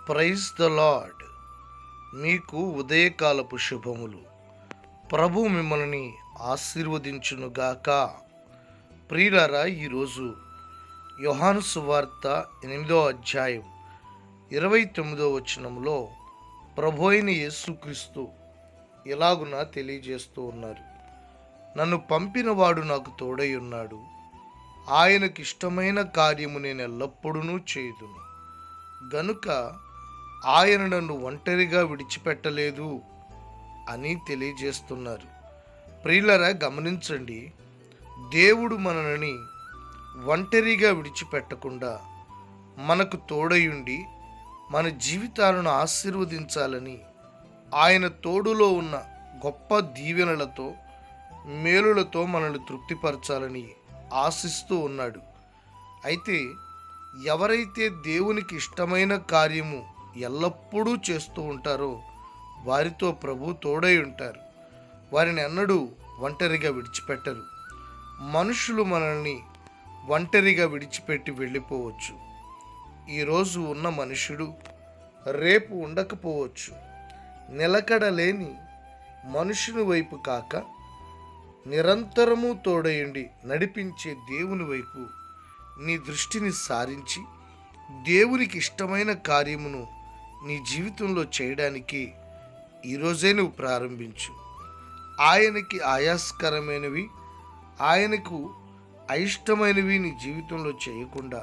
Praise the lord. మీకు ఉదయకాలపు శుభములు. ప్రభు మిమ్మల్ని ఆశీర్వదించునుగాక. ప్రియులారా, ఈరోజు యోహాను సువార్త 8వ అధ్యాయం 29వ వచనంలో ప్రభు అయిన యేసుక్రీస్తు ఎలాగున తెలియజేస్తూ ఉన్నారు. నన్ను పంపినవాడు నాకు తోడై ఉన్నాడు, ఆయనకి ఇష్టమైన కార్యము నేను ఎల్లప్పుడూ చేయుదును, గనుక ఆయన నన్ను ఒంటరిగా విడిచిపెట్టలేదు అని తెలియజేస్తున్నారు. ప్రియులరా, గమనించండి, దేవుడు మనల్ని ఒంటరిగా విడిచిపెట్టకుండా మనకు తోడయుండి మన జీవితాలను ఆశీర్వదించాలని ఆయన తోడులో ఉన్న గొప్ప దీవెనలతో మేలులతో మనల్ని తృప్తిపరచాలని ఆశిస్తూ ఉన్నాడు. అయితే ఎవరైతే దేవునికి ఇష్టమైన కార్యము ఎల్లప్పుడూ చేస్తూ ఉంటారో వారితో ప్రభు తోడై ఉంటారు. వారిని ఎన్నడూ ఒంటరిగా విడిచిపెట్టరు. మనుషులు మనల్ని ఒంటరిగా విడిచిపెట్టి వెళ్ళిపోవచ్చు. ఈరోజు ఉన్న మనుషుడు రేపు ఉండకపోవచ్చు. నిలకడలేని మనుషుని వైపు కాక నిరంతరము తోడయుండి నడిపించే దేవుని వైపు నీ దృష్టిని సారించి దేవునికి ఇష్టమైన కార్యమును నీ జీవితంలో చేయడానికి ఈరోజే నువ్వు ప్రారంభించు. ఆయనకి ఆయాస్కరమైనవి, ఆయనకు అయిష్టమైనవి నీ జీవితంలో చేయకుండా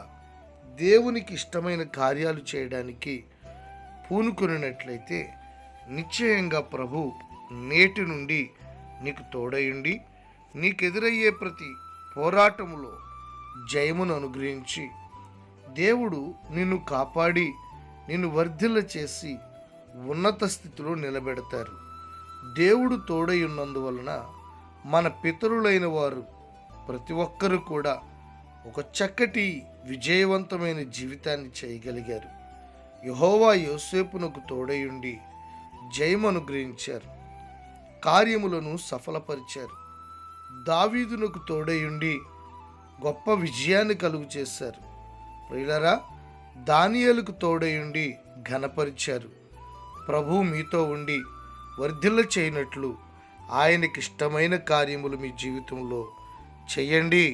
దేవునికి ఇష్టమైన కార్యాలు చేయడానికి పూనుకొనినట్లయితే నిశ్చయంగా ప్రభు నేటి నుండి నీకు తోడయుండి నీకెదురయ్యే ప్రతి పోరాటములో జయమును అనుగ్రహించి దేవుడు నిన్ను కాపాడి నిన్ను వర్ధిల్ల చేసి ఉన్నత స్థితిలో నిలబెడతారు. దేవుడు తోడై ఉన్నందువలన మన పితరులైన వారు ప్రతి ఒక్కరూ కూడా ఒక చక్కటి విజయవంతమైన జీవితాన్ని చేయగలిగారు. యెహోవా యోసేపునకు తోడయుండి జయము అనుగ్రహించారు, కార్యములను సఫలపరిచారు. దావీదునకు తోడయుండి గొప్ప విజయాన్ని కలుగు చేశారు. ప్రియులారా, దానియేలుకు తోడయుండి ఘనపరిచారు. ప్రభు మీతో ఉండి వర్ధిల్ల చేయనట్లు ఆయనకి ఇష్టమైన కార్యములు మీ జీవితంలో చేయండి.